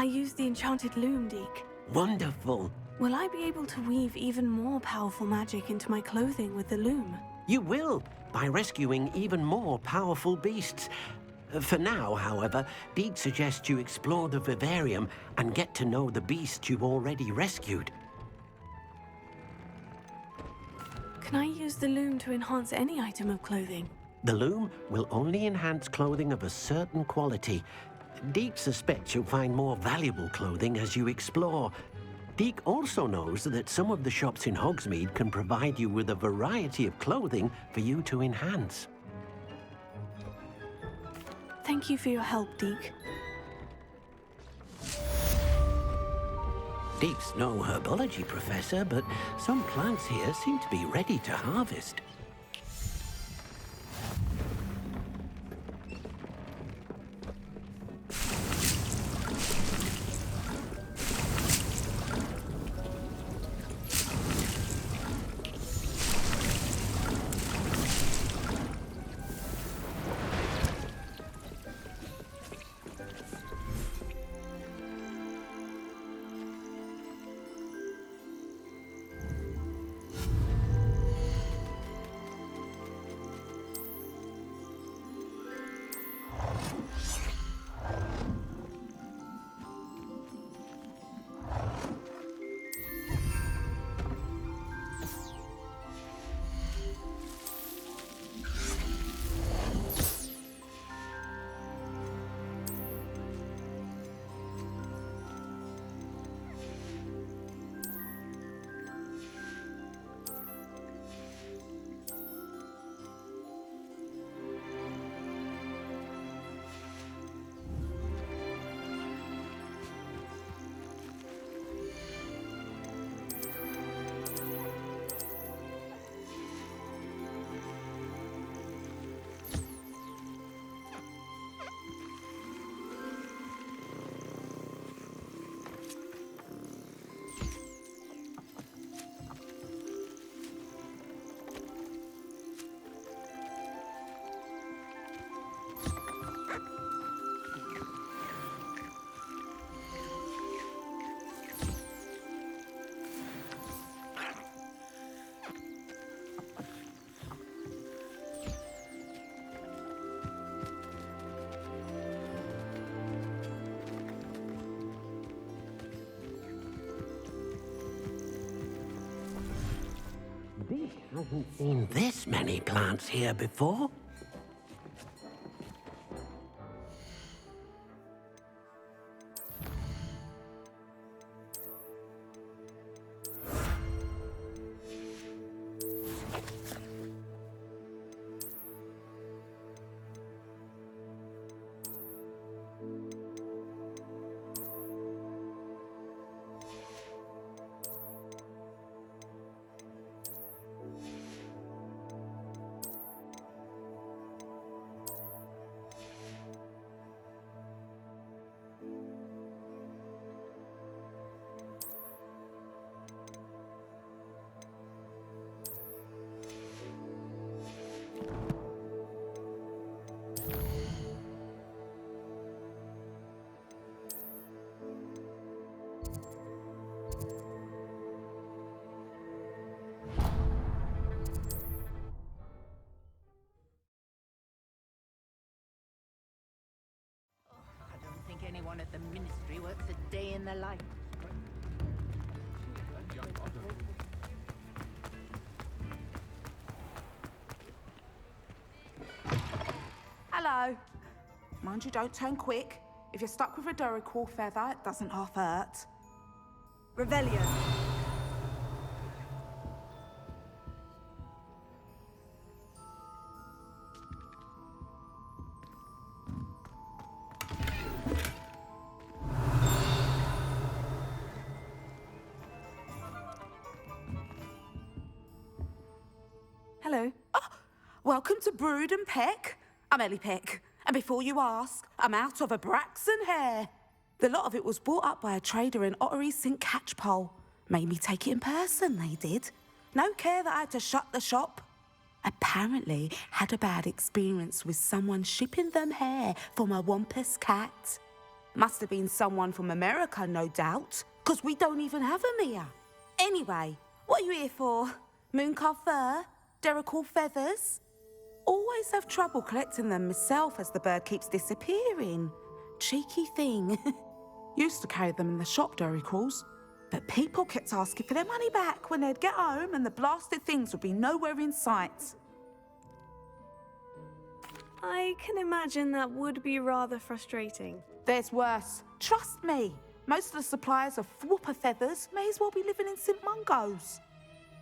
I used the enchanted loom, Deke. Wonderful. Will I be able to weave even more powerful magic into my clothing with the loom? You will, by rescuing even more powerful beasts. For now, however, Deke suggests you explore the vivarium and get to know the beasts you've already rescued. Can I use the loom to enhance any item of clothing? The loom will only enhance clothing of a certain quality. Deke suspects you'll find more valuable clothing as you explore. Deke also knows that some of the shops in Hogsmeade can provide you with a variety of clothing for you to enhance. Thank you for your help, Deke. Deke's no herbology professor, but some plants here seem to be ready to harvest. Deke hasn't seen this many plants here before. Anyone at the ministry works a day in their life. Hello. Mind you don't turn quick. If you're stuck with a Duracell feather, it doesn't half hurt. Rebellion. Hello. Oh, welcome to Brood and Peck. I'm Ellie Peck. And before you ask, I'm out of a Braxton hair. The lot of it was bought up by a trader in Ottery St. Catchpole. Made me take it in person, they did. No care that I had to shut the shop. Apparently had a bad experience with someone shipping them hair for my Wampus cat. Must have been someone from America, no doubt, because we don't even have them here. Anyway, what are you here for? Mooncarved fur? Derrickle feathers? Always have trouble collecting them myself as the bird keeps disappearing. Cheeky thing. Used to carry them in the shop, Derricles. But people kept asking for their money back when they'd get home and the blasted things would be nowhere in sight. I can imagine that would be rather frustrating. There's worse. Trust me. Most of the suppliers of whooper feathers may as well be living in St. Mungo's.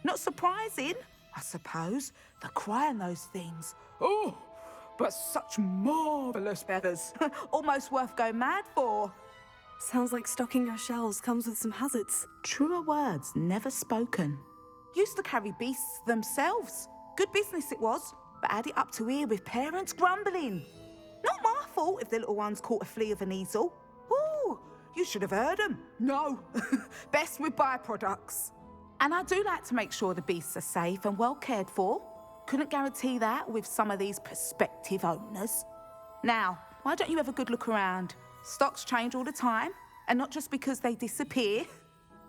Not surprising, I suppose, the cry on those things. Oh, but such marvellous feathers. Almost worth going mad for. Sounds like stocking your shelves comes with some hazards. Truer words never spoken. Used to carry beasts themselves. Good business it was, but add it up to here with parents grumbling. Not my fault if the little ones caught a flea of an easel. Ooh, you should have heard them. No, best with byproducts. And I do like to make sure the beasts are safe and well cared for. Couldn't guarantee that with some of these prospective owners. Now, why don't you have a good look around? Stocks change all the time, and not just because they disappear.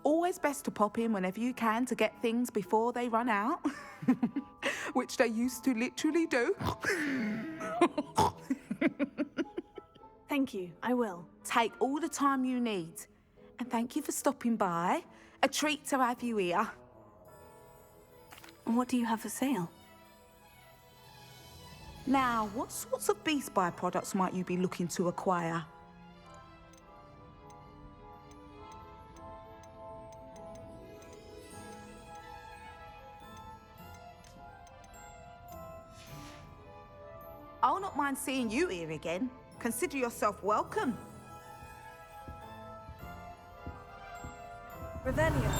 Always best to pop in whenever you can to get things before they run out. Which they used to literally do. Thank you, I will. Take all the time you need. And thank you for stopping by. A treat to have you here. What do you have for sale? Now, what sorts of beast byproducts might you be looking to acquire? I'll not mind seeing you here again. Consider yourself welcome. Revelio.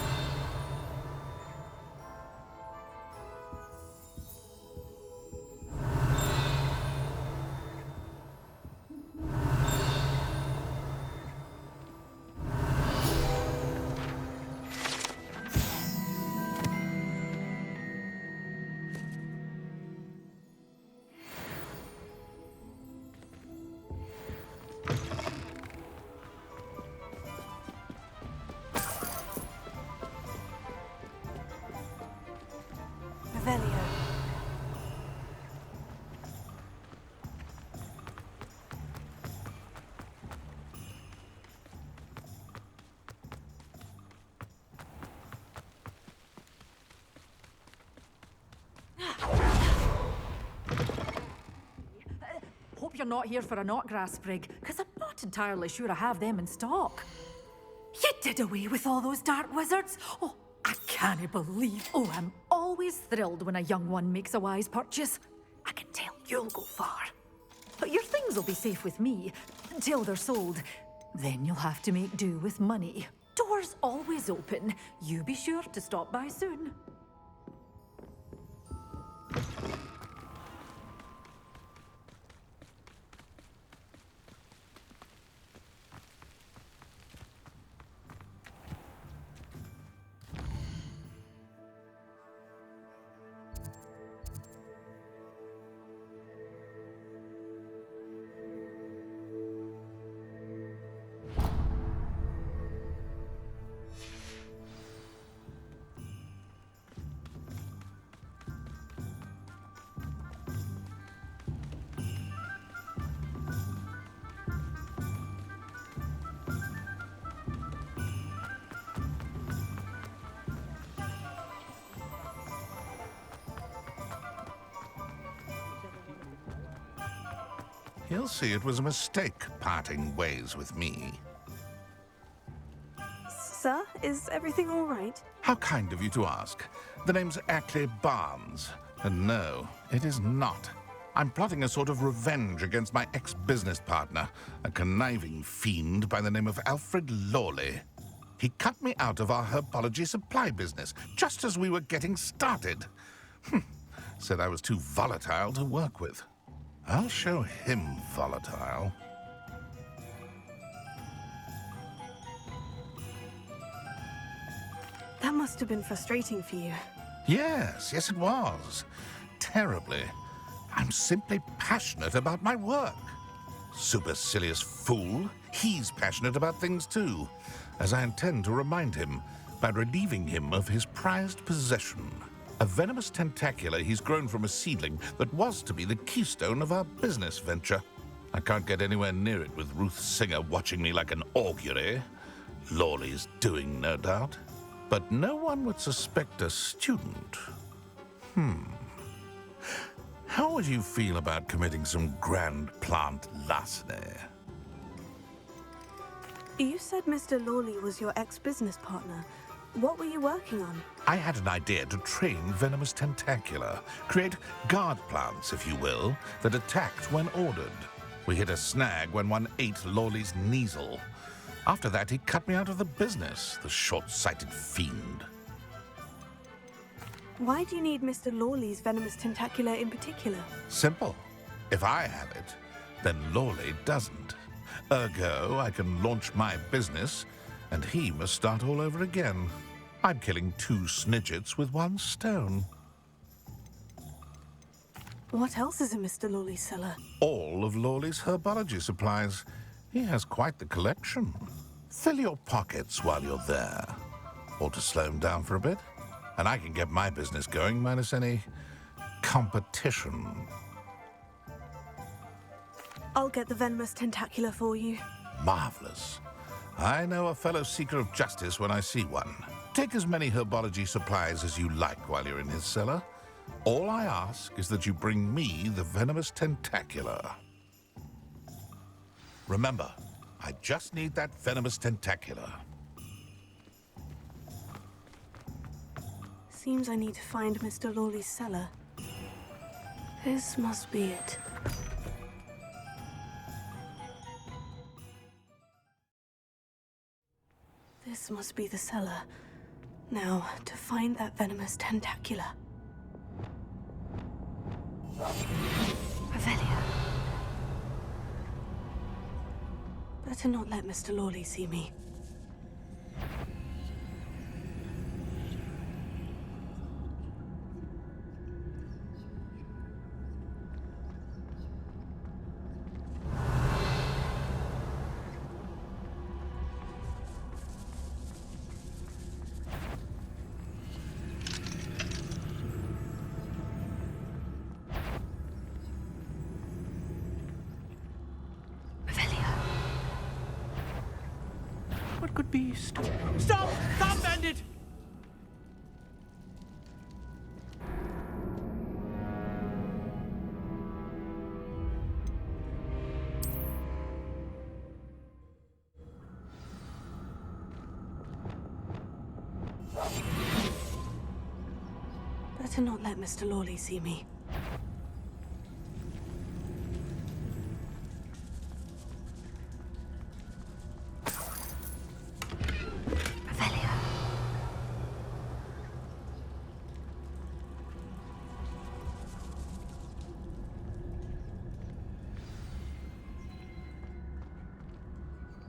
Revelio. Hope you're not here for a knotgrass sprig, because I'm not entirely sure I have them in stock. You did away with all those dark wizards? Oh, I can't believe. Oh, I'm always thrilled when a young one makes a wise purchase. I can tell you'll go far. But your things will be safe with me until they're sold. Then you'll have to make do with money. Doors always open. You be sure to stop by soon. He'll see it was a mistake parting ways with me. Sir, is everything all right? How kind of you to ask. The name's Ackley Barnes. And no, it is not. I'm plotting a sort of revenge against my ex-business partner, a conniving fiend by the name of Alfred Lawley. He cut me out of our herbology supply business just as we were getting started. Said I was too volatile to work with. I'll show him volatile. That must have been frustrating for you. Yes, it was. Terribly. I'm simply passionate about my work. Supercilious fool. He's passionate about things too, as I intend to remind him by relieving him of his prized possession. A venomous tentacula he's grown from a seedling that was to be the keystone of our business venture. I can't get anywhere near it with Ruth Singer watching me like an augury. Lawley's doing, no doubt. But no one would suspect a student. How would you feel about committing some grand plant larceny? You said Mr. Lawley was your ex-business partner. What were you working on? I had an idea to train venomous tentacula, create guard plants, if you will, that attacked when ordered. We hit a snag when one ate Lawley's Kneasel. After that, he cut me out of the business, the short-sighted fiend. Why do you need Mr. Lawley's venomous tentacula in particular? Simple. If I have it, then Lawley doesn't. Ergo, I can launch my business, and he must start all over again. I'm killing 2 snidgets with 1 stone. What else is in Mr. Lawley's cellar? All of Lawley's herbology supplies. He has quite the collection. Fill your pockets while you're there. Or to slow him down for a bit. And I can get my business going minus any competition. I'll get the venomous tentacula for you. Marvelous. I know a fellow seeker of justice when I see one. Take as many herbology supplies as you like while you're in his cellar. All I ask is that you bring me the venomous tentacula. Remember, I just need that venomous tentacula. Seems I need to find Mr. Lawley's cellar. This must be it. This must be the cellar. Now, to find that venomous tentacula. Revelio. Better not let Mr. Lawley see me. What could be Stop! Stop, bandit! Better not let Mr. Lawley see me.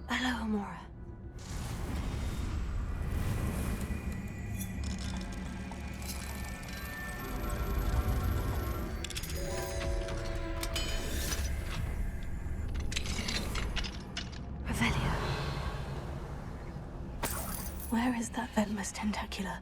Hello, Amora. Revelio. Where is that venomous tentacula?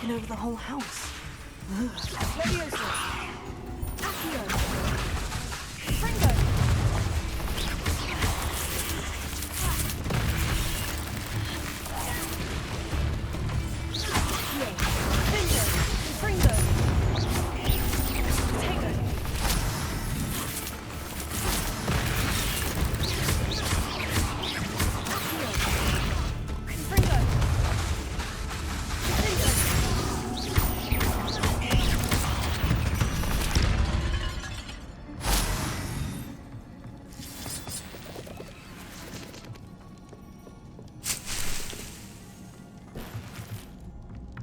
Over the whole house.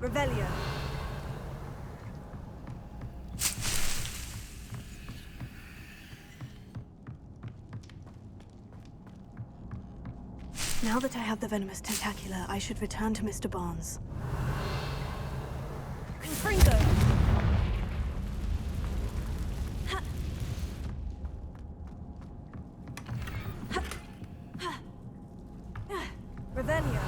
Revelio. Now that I have the venomous tentacula, I should return to Mr. Barnes. Confringo. Revelio.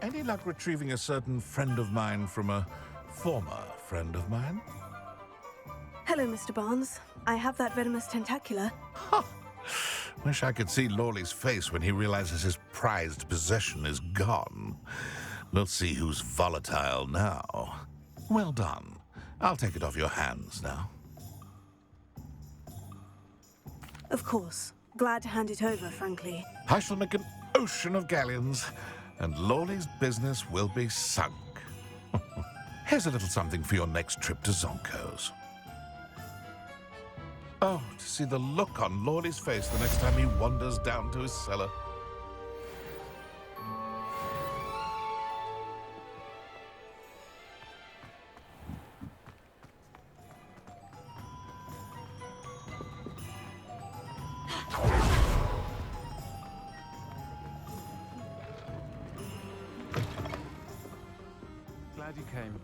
Any luck retrieving a certain friend of mine from a former friend of mine? Hello, Mr. Barnes. I have that venomous tentacula. Wish I could see Lawley's face when he realizes his prized possession is gone. We'll see who's volatile now. Well done. I'll take it off your hands now. Of course. Glad to hand it over, frankly. I shall make an ocean of galleons, and Lawley's business will be sunk. Here's a little something for your next trip to Zonko's. Oh, to see the look on Lawley's face the next time he wanders down to his cellar. Glad you came.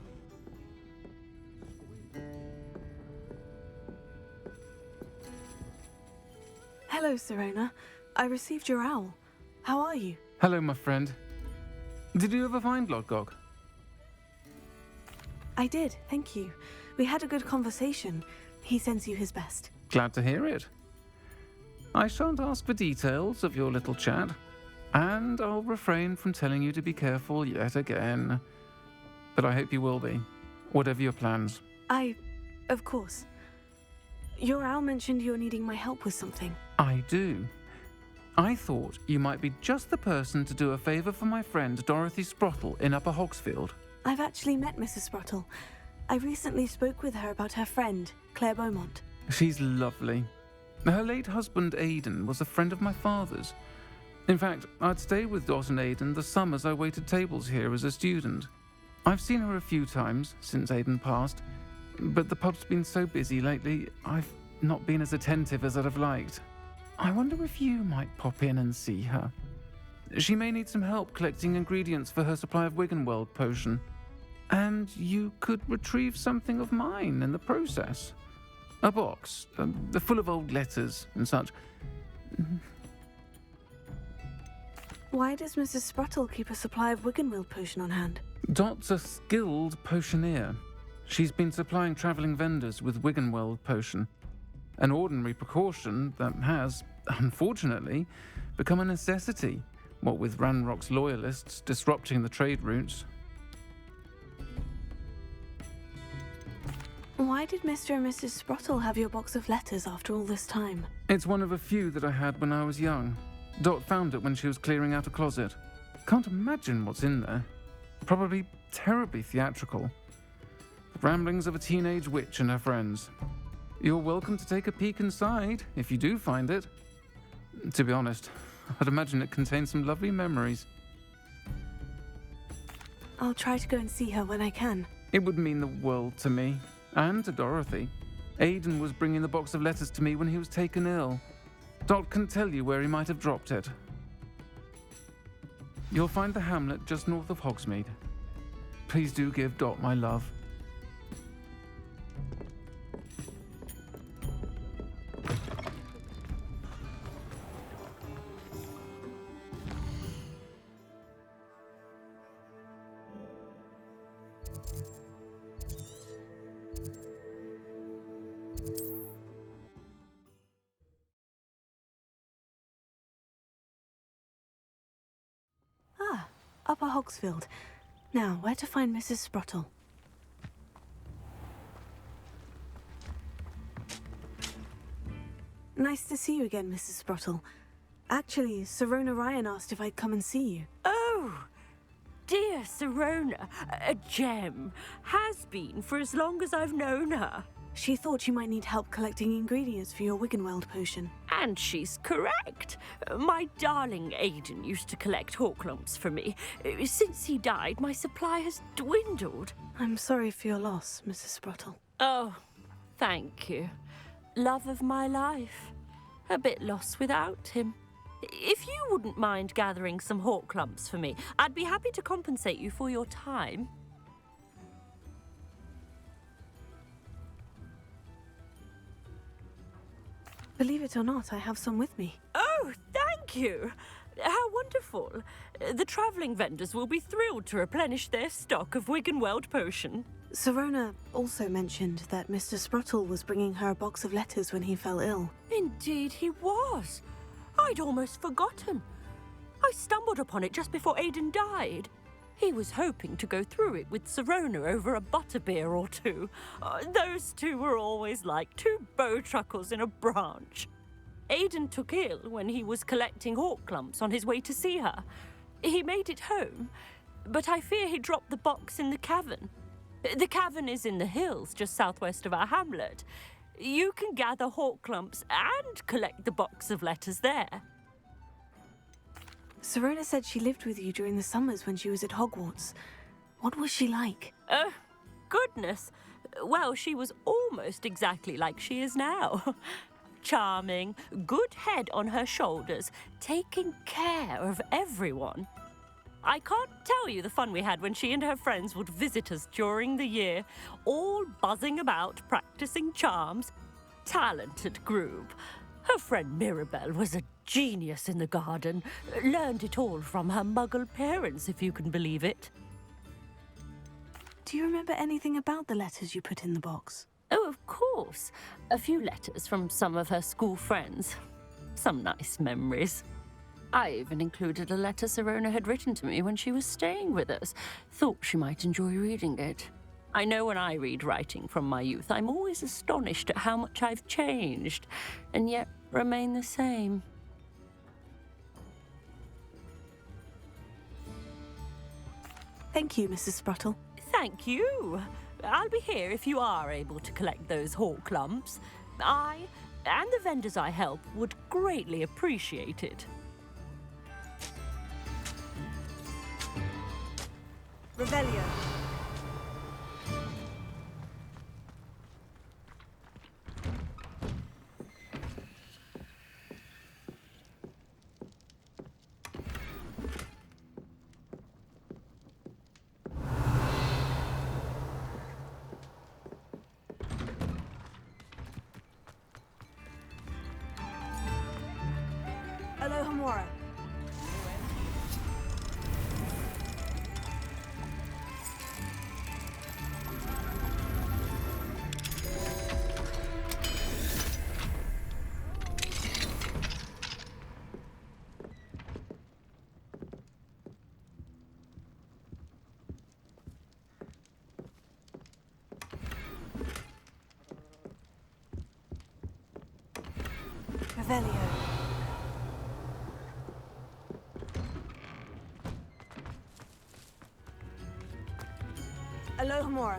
Hello, Serena. I received your owl. How are you? Hello, my friend. Did you ever find Lodgok? I did, thank you. We had a good conversation. He sends you his best. Glad to hear it. I shan't ask for details of your little chat, and I'll refrain from telling you to be careful yet again. But I hope you will be, whatever your plans. Of course. Your owl mentioned you're needing my help with something. I do. I thought you might be just the person to do a favour for my friend Dorothy Sprottle in Upper Hogsfield. I've actually met Mrs. Sprottle. I recently spoke with her about her friend, Claire Beaumont. She's lovely. Her late husband Aidan was a friend of my father's. In fact, I'd stayed with Dot and Aidan the summers I waited tables here as a student. I've seen her a few times since Aidan passed, but the pub's been so busy lately, I've not been as attentive as I'd have liked. I wonder if you might pop in and see her. She may need some help collecting ingredients for her supply of Wiggenweld potion. And you could retrieve something of mine in the process. A box, full of old letters and such. Why does Mrs. Sprottle keep a supply of Wiggenweld potion on hand? Dot's a skilled potioneer. She's been supplying travelling vendors with Wiggenweld potion. An ordinary precaution that has, unfortunately, become a necessity, what with Ranrock's loyalists disrupting the trade routes. Why did Mr. and Mrs. Sprottle have your box of letters after all this time? It's one of a few that I had when I was young. Dot found it when she was clearing out a closet. Can't imagine what's in there. Probably terribly theatrical. The ramblings of a teenage witch and her friends. You're welcome to take a peek inside, if you do find it. To be honest, I'd imagine it contains some lovely memories. I'll try to go and see her when I can. It would mean the world to me, and to Dorothy. Aidan was bringing the box of letters to me when he was taken ill. Dot can tell you where he might have dropped it. You'll find the hamlet just north of Hogsmeade. Please do give Dot my love. Upper Hogsfield. Now, where to find Mrs. Sprottle? Nice to see you again, Mrs. Sprottle. Actually, Sirona Ryan asked if I'd come and see you. Oh, dear Sirona, a gem. Has been for as long as I've known her. She thought you might need help collecting ingredients for your Wiggenweld potion. And she's correct. My darling Aidan used to collect Horklumps for me. Since he died, my supply has dwindled. I'm sorry for your loss, Mrs. Sprottle. Oh, thank you. Love of my life. A bit lost without him. If you wouldn't mind gathering some Horklumps for me, I'd be happy to compensate you for your time. Believe it or not, I have some with me. Oh, thank you. How wonderful. The travelling vendors will be thrilled to replenish their stock of Wiggenweld potion. Sirona also mentioned that Mr. Sprottle was bringing her a box of letters when he fell ill. Indeed he was. I'd almost forgotten. I stumbled upon it just before Aidan died. He was hoping to go through it with Sirona over a butterbeer or two. Those two were always like two bowtruckles in a branch. Aidan took ill when he was collecting Horklumps on his way to see her. He made it home, but I fear he dropped the box in the cavern. The cavern is in the hills just southwest of our hamlet. You can gather Horklumps and collect the box of letters there. Sirona said she lived with you during the summers when she was at Hogwarts. What was she like? Goodness. Well, she was almost exactly like she is now. Charming, good head on her shoulders, taking care of everyone. I can't tell you the fun we had when she and her friends would visit us during the year, all buzzing about, practicing charms. Talented group. Her friend Mirabelle was a genius in the garden. Learned it all from her muggle parents, if you can believe it. Do you remember anything about the letters you put in the box? Oh, of course. A few letters from some of her school friends. Some nice memories. I even included a letter Sirona had written to me when she was staying with us. Thought she might enjoy reading it. I know when I read writing from my youth, I'm always astonished at how much I've changed, and yet remain the same. Thank you, Mrs. Sprottle. Thank you. I'll be here if you are able to collect those Horklumps. I, and the vendors I help, would greatly appreciate it. Revelio. Alohomora. Revelio. Alohomora.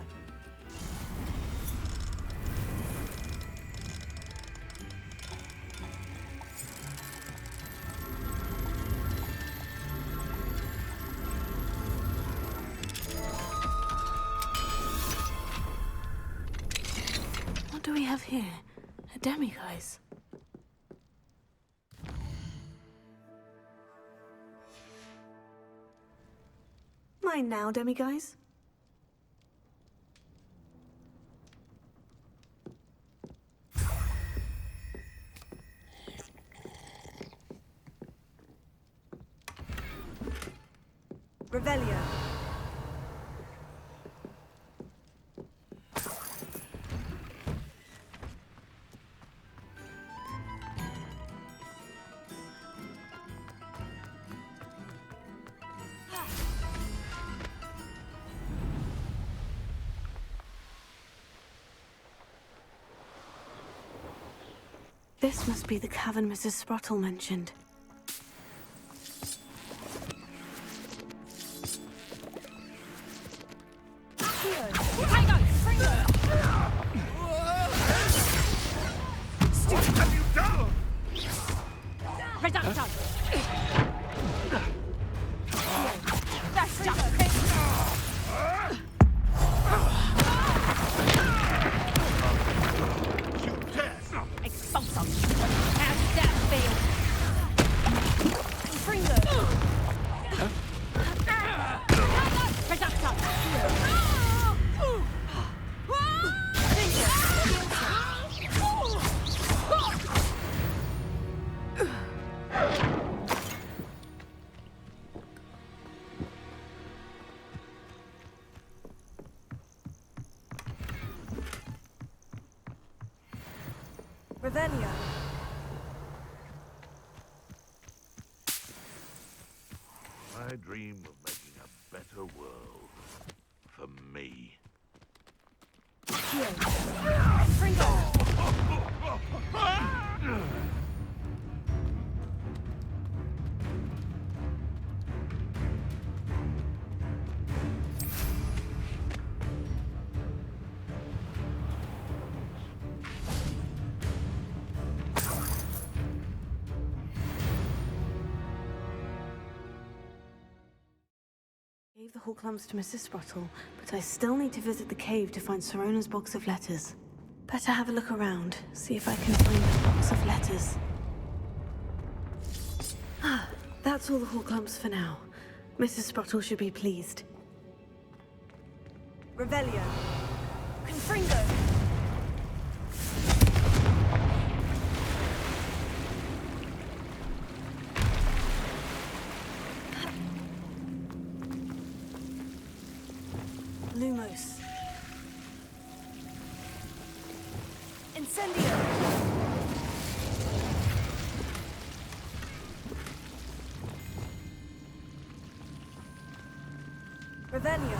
What do we have here? A demiguise. Mine now, demiguise. Revelio. This must be the cavern Mrs. Sprottle mentioned. Revelio. I dream of making a better world for me. Gave the Horcrux to Mrs. Sprottle, but I still need to visit the cave to find Sirona's box of letters. Better have a look around, see if I can find the box of letters. Ah, that's all the Horcrux for now. Mrs. Sprottle should be pleased. Revelio. Confringo. Lumos. Incendio. Revelio.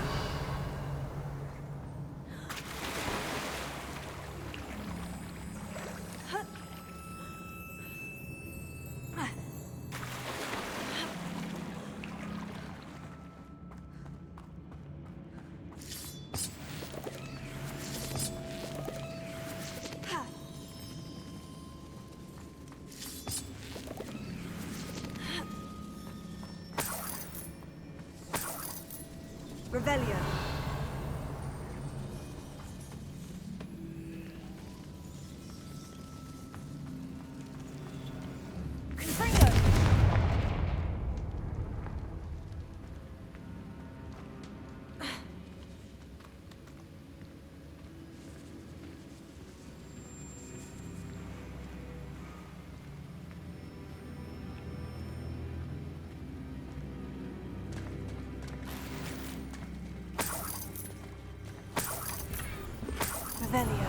Revelio. Confringo. Revelio.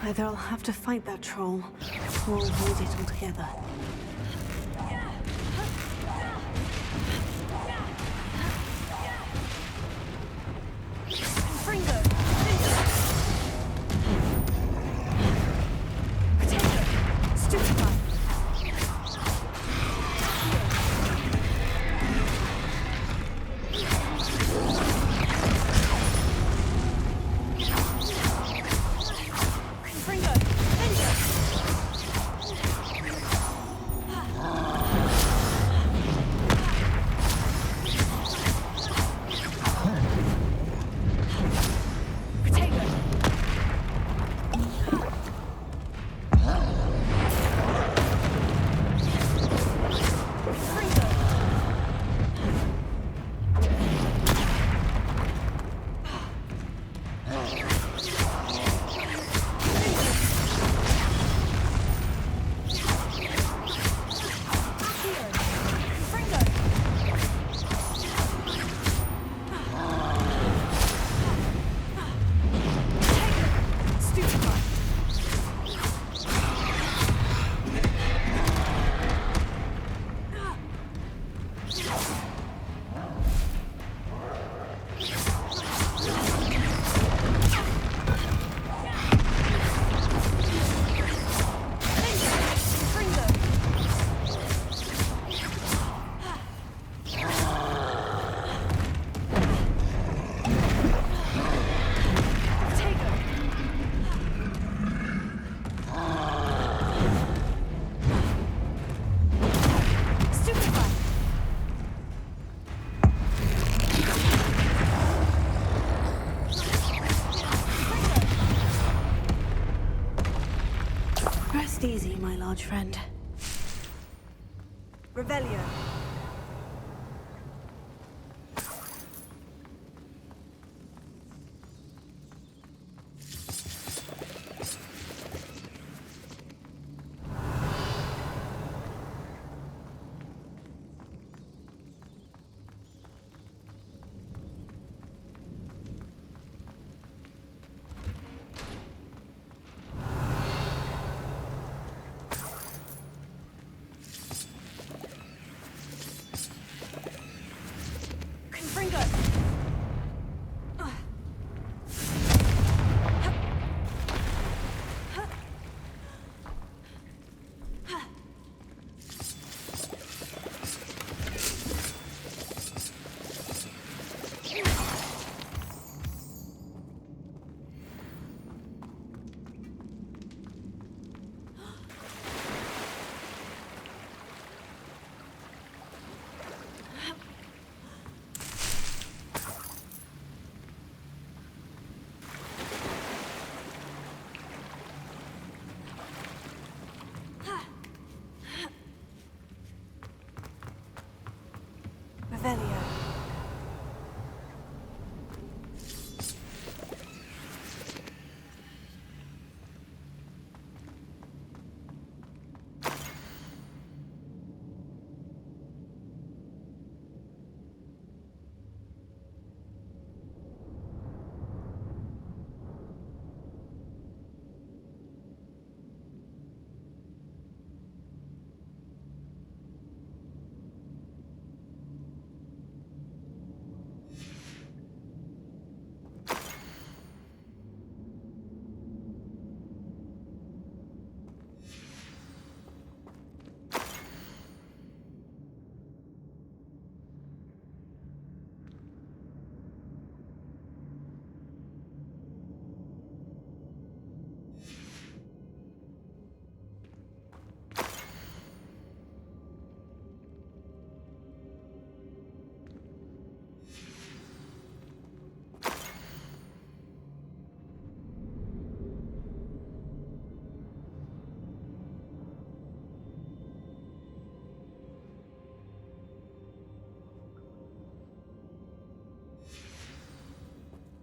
Either I'll have to fight that troll, or avoid it altogether. Confringo. Potato. Stupefy. Confringo. large friend. Revelio. Revelio.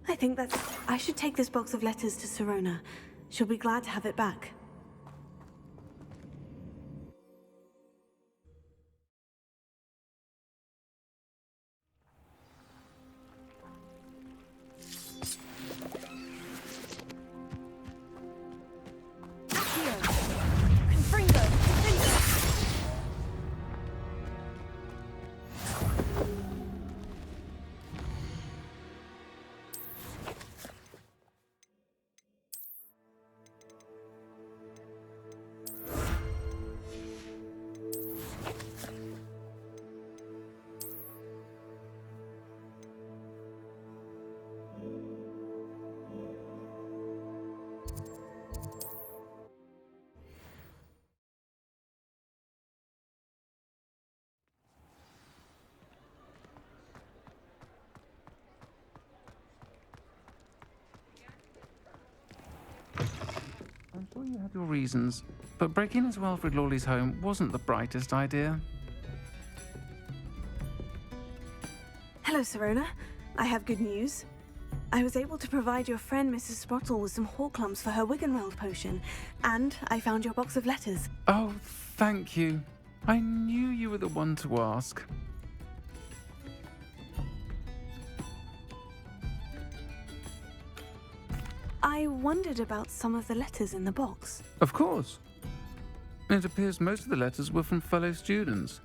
I think I should take this box of letters to Sirona. She'll be glad to have it back. I'm sure you had your reasons, but breaking into Wilfred Lawley's home wasn't the brightest idea. Hello, Sirona. I have good news. I was able to provide your friend Mrs. Sprottle with some Horklums for her Wiggenweld potion, and I found your box of letters. Oh, thank you. I knew you were the one to ask. I wondered about some of the letters in the box. Of course. It appears most of the letters were from fellow students.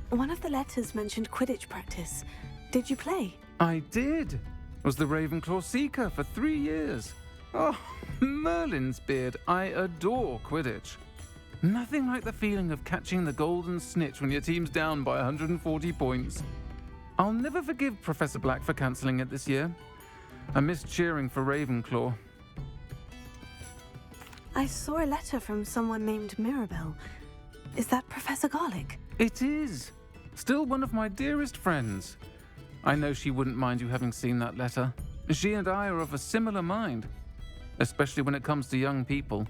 One of the letters mentioned Quidditch practice. Did you play? I did. Was the Ravenclaw Seeker for 3 years. Oh, Merlin's beard. I adore Quidditch. Nothing like the feeling of catching the golden snitch when your team's down by 140 points. I'll never forgive Professor Black for cancelling it this year. I missed cheering for Ravenclaw. I saw a letter from someone named Mirabelle. Is that Professor Garlick? It is. Still one of my dearest friends. I know she wouldn't mind you having seen that letter. She and I are of a similar mind. especially when it comes to young people.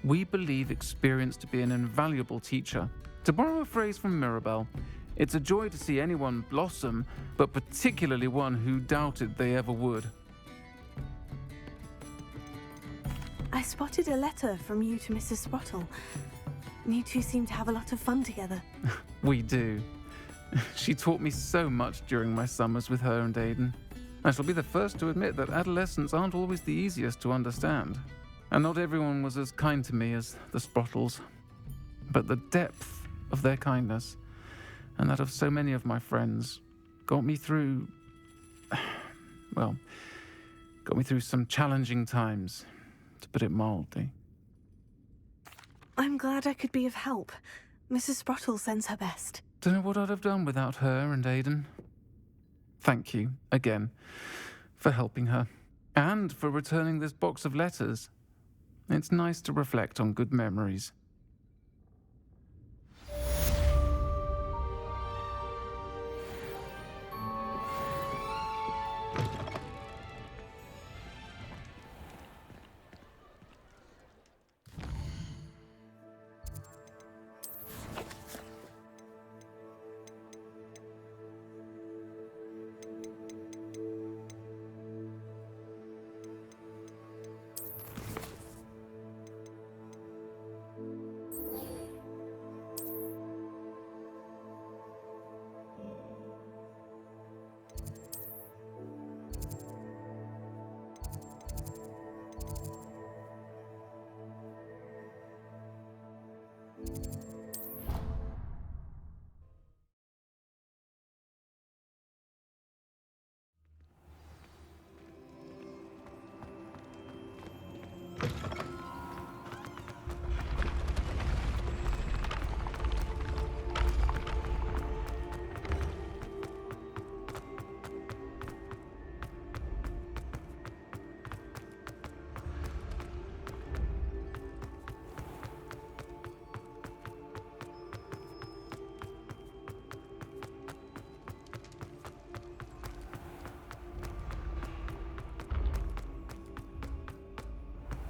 We believe experience to be an invaluable teacher. To borrow a phrase from Mirabelle, it's a joy to see anyone blossom, but particularly one who doubted they ever would. I spotted a letter from you to Mrs. Sprottle. You two seem to have a lot of fun together. We do. She taught me so much during my summers with her and Aiden. I shall be the first to admit that adolescents aren't always the easiest to understand. And not everyone was as kind to me as the Sprottles. But the depth of their kindness, and that of so many of my friends, got me through some challenging times, to put it mildly. I'm glad I could be of help. Mrs. Sprottle sends her best. Don't know what I'd have done without her and Aiden. Thank you, again, for helping her, and for returning this box of letters. It's nice to reflect on good memories.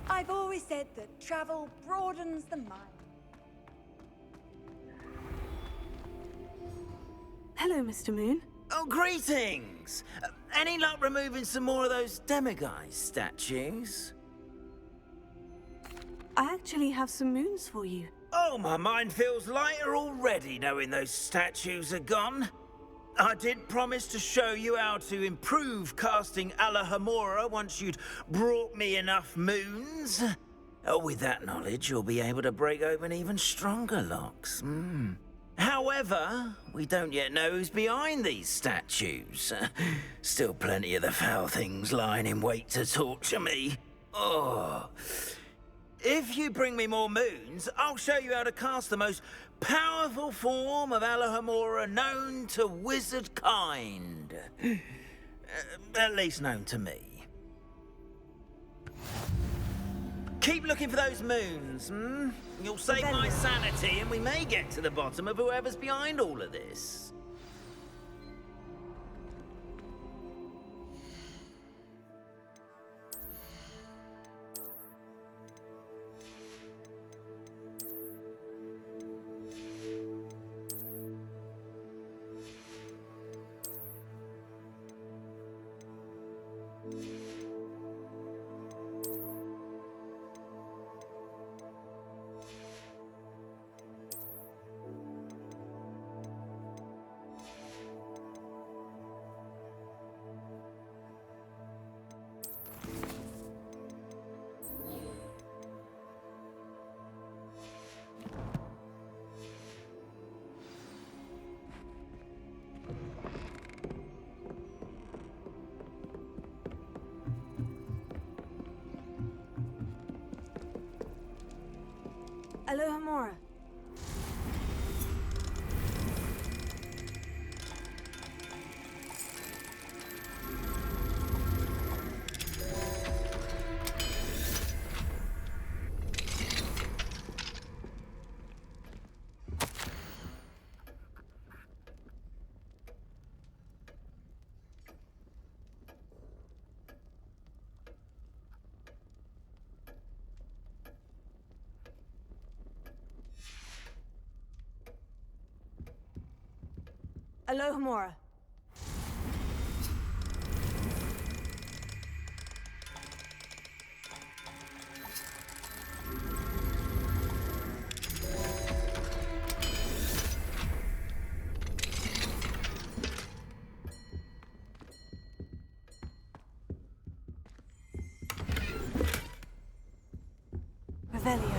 I've always said that travel broadens the mind. Hello, Mr. Moon. Oh, greetings! Any luck removing some more of those demiguise statues? I actually have some moons for you. Oh, my mind feels lighter already knowing those statues are gone. I did promise to show you how to improve casting Alohomora once you'd brought me enough moons. With that knowledge, you'll be able to break open even stronger locks. However, we don't yet know who's behind these statues. Still plenty of the foul things lying in wait to torture me. Oh. If you bring me more moons, I'll show you how to cast the most powerful form of Alohomora known to wizard kind. At least known to me. Keep looking for those moons, You'll save my sanity and we may get to the bottom of whoever's behind all of this. Alohomora. Alohomora. Revelio.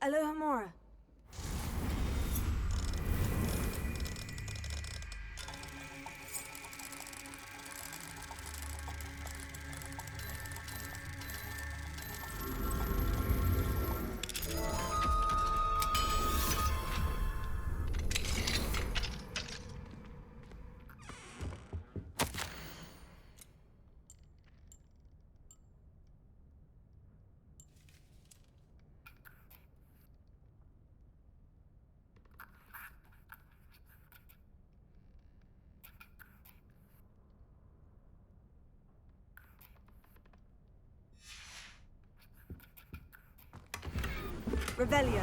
Alohomora. Revelio.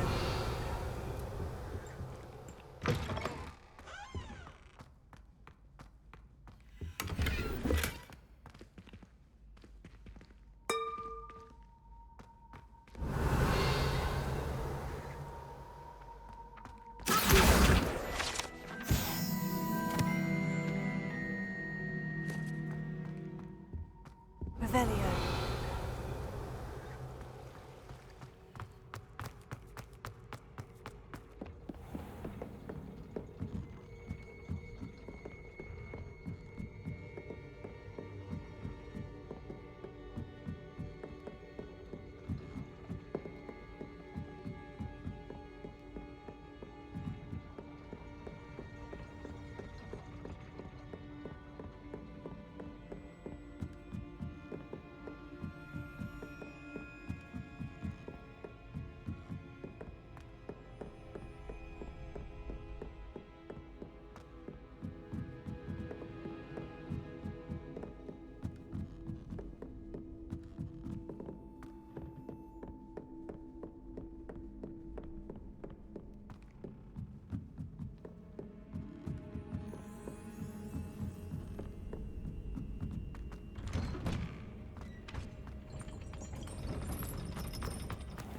Revelio.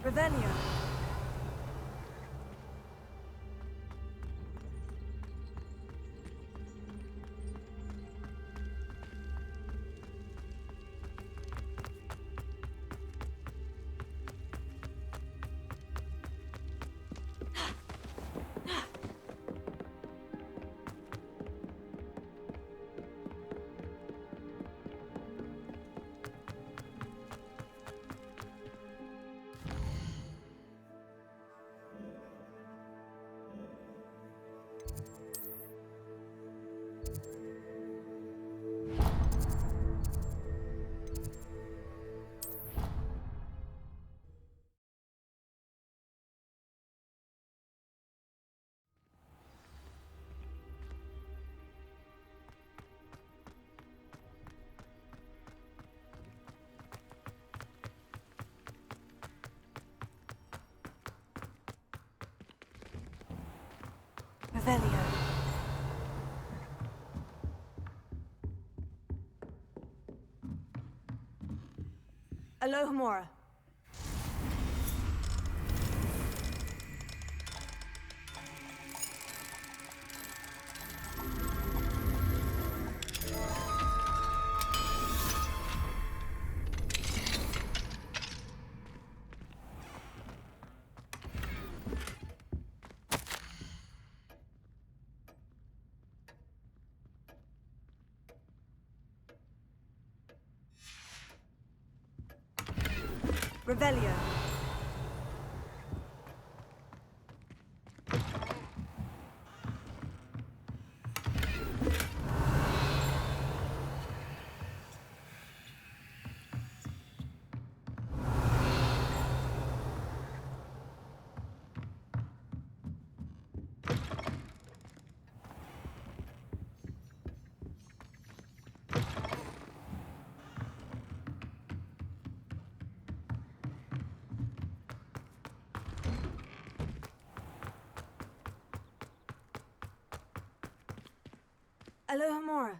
Revelio. Revelio. Alohomora. Revelio. Alohomora.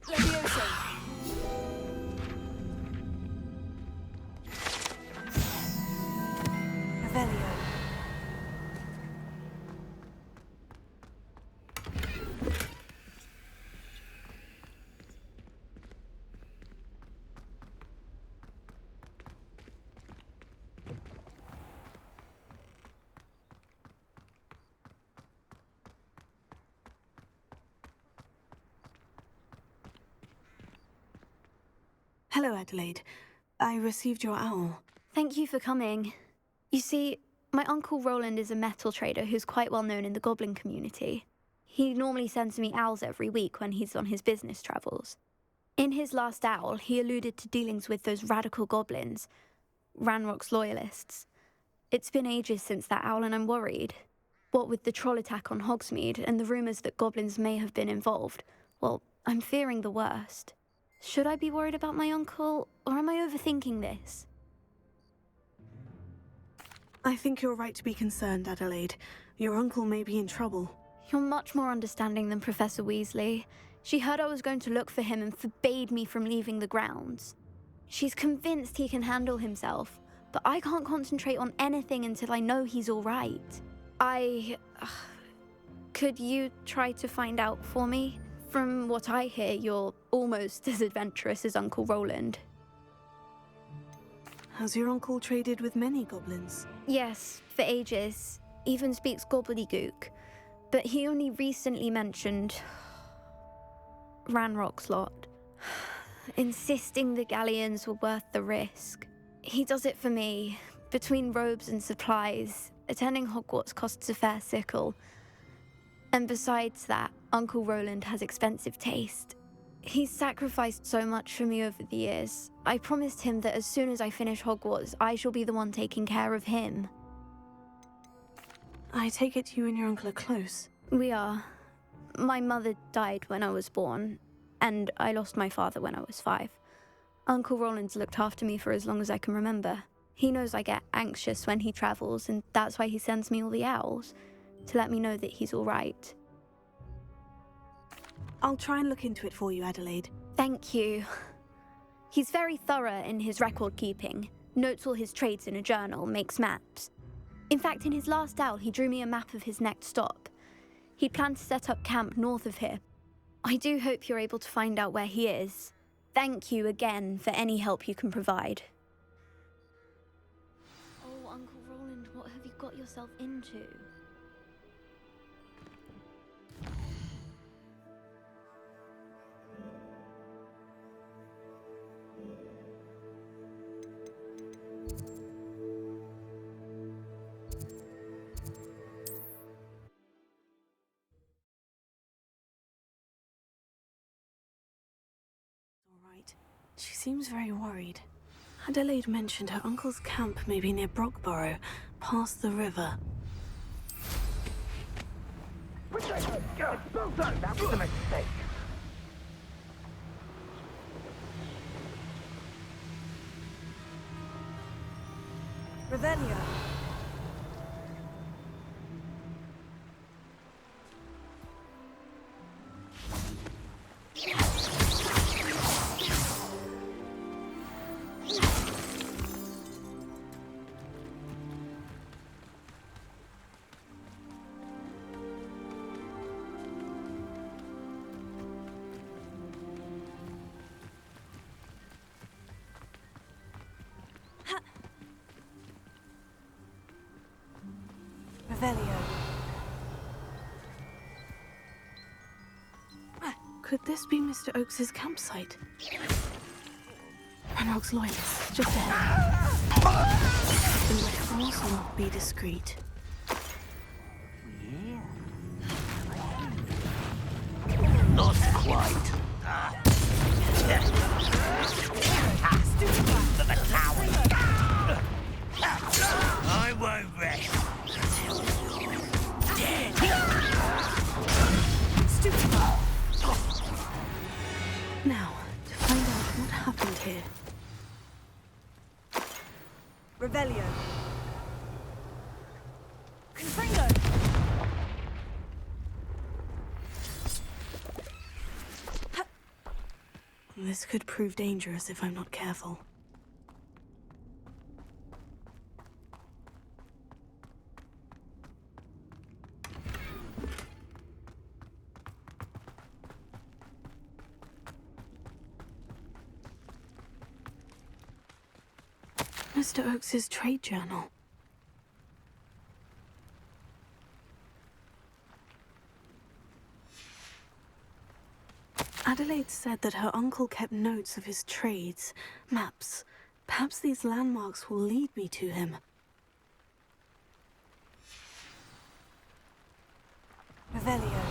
Levioso. Revelio. Hello, Adelaide. I received your owl. Thank you for coming. You see, my Uncle Roland is a metal trader who's quite well known in the goblin community. He normally sends me owls every week when he's on his business travels. In his last owl, he alluded to dealings with those radical goblins, Ranrock's loyalists. It's been ages since that owl and I'm worried. What with the troll attack on Hogsmeade and the rumours that goblins may have been involved, well, I'm fearing the worst. Should I be worried about my uncle, or am I overthinking this? I think you're right to be concerned, Adelaide. Your uncle may be in trouble. You're much more understanding than Professor Weasley. She heard I was going to look for him and forbade me from leaving the grounds. She's convinced he can handle himself, but I can't concentrate on anything until I know he's all right. Could you try to find out for me? From what I hear, you're almost as adventurous as Uncle Roland. Has your uncle traded with many goblins? Yes, for ages. Even speaks gobbledygook. But he only recently mentioned Ranrock's lot, insisting the galleons were worth the risk. He does it for me. Between robes and supplies, attending Hogwarts costs a fair sickle. And besides that, Uncle Roland has expensive taste. He's sacrificed so much for me over the years. I promised him that as soon as I finish Hogwarts, I shall be the one taking care of him. I take it you and your uncle are close. We are. My mother died when I was born, and I lost my father when I was 5. Uncle Roland's looked after me for as long as I can remember. He knows I get anxious when he travels, and that's why he sends me all the owls, to let me know that he's all right. I'll try and look into it for you, Adelaide. Thank you. He's very thorough in his record keeping, notes all his trades in a journal, makes maps. In fact, in his last owl, he drew me a map of his next stop. He'd planned to set up camp north of here. I do hope you're able to find out where he is. Thank you again for any help you can provide. Oh, Uncle Roland, what have you got yourself into? She seems very worried. Adelaide mentioned her uncle's camp may be near Brockborough, past the river. That was a mistake. Revelio. Revelio. Could this be Mr. Oakes's campsite? Ranrock's loyalists, just ahead. Then we'd also not be discreet. Not quite. For the tower. I won't rest till you're dead. Now, to find out what happened here. Revelio. Confringo. This could prove dangerous if I'm not careful. Mr. Oakes's trade journal. Adelaide said that her uncle kept notes of his trades, maps. Perhaps these landmarks will lead me to him. Revelio.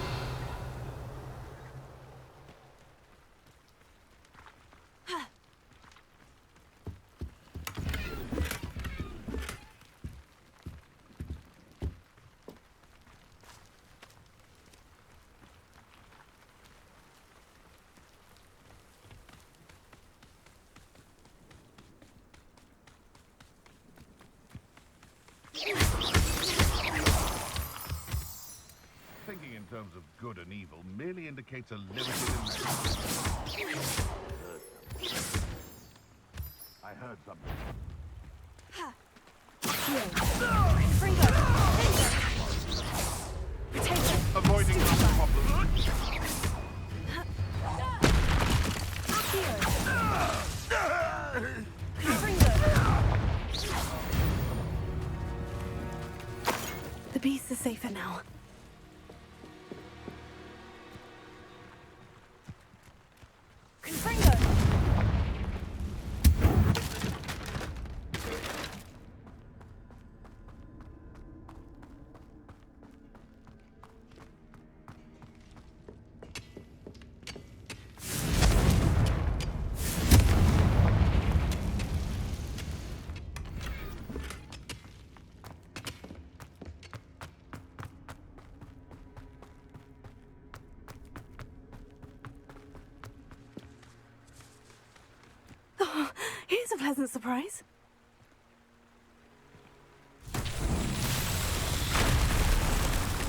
Thinking in terms of good and evil merely indicates a limited imagination. I heard something. Avoiding the problem. The beast is safer now. Oh, here's a pleasant surprise.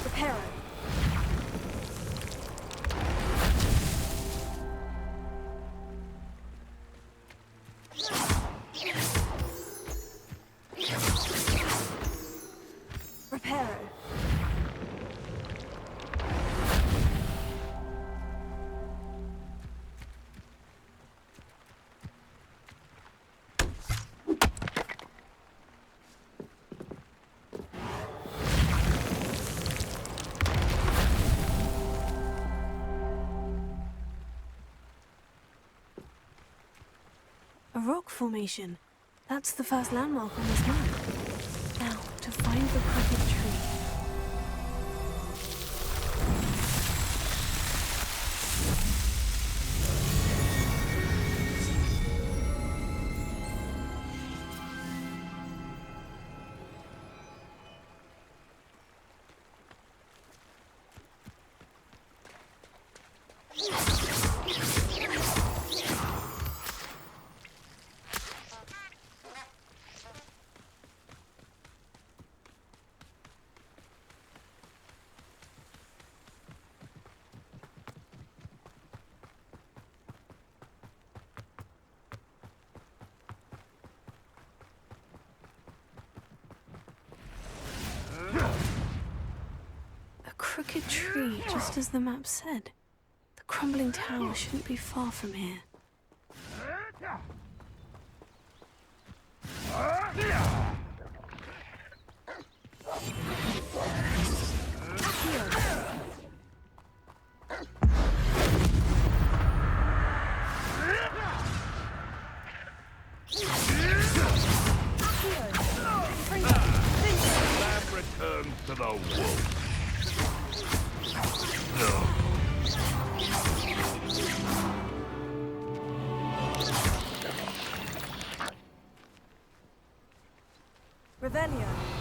Reparo. Reparo. A rock formation. That's the first landmark on this map. Now, to find the crooked tree. Crooked tree, just as the map said. The crumbling tower shouldn't be far from here. to the wolves. Revelio.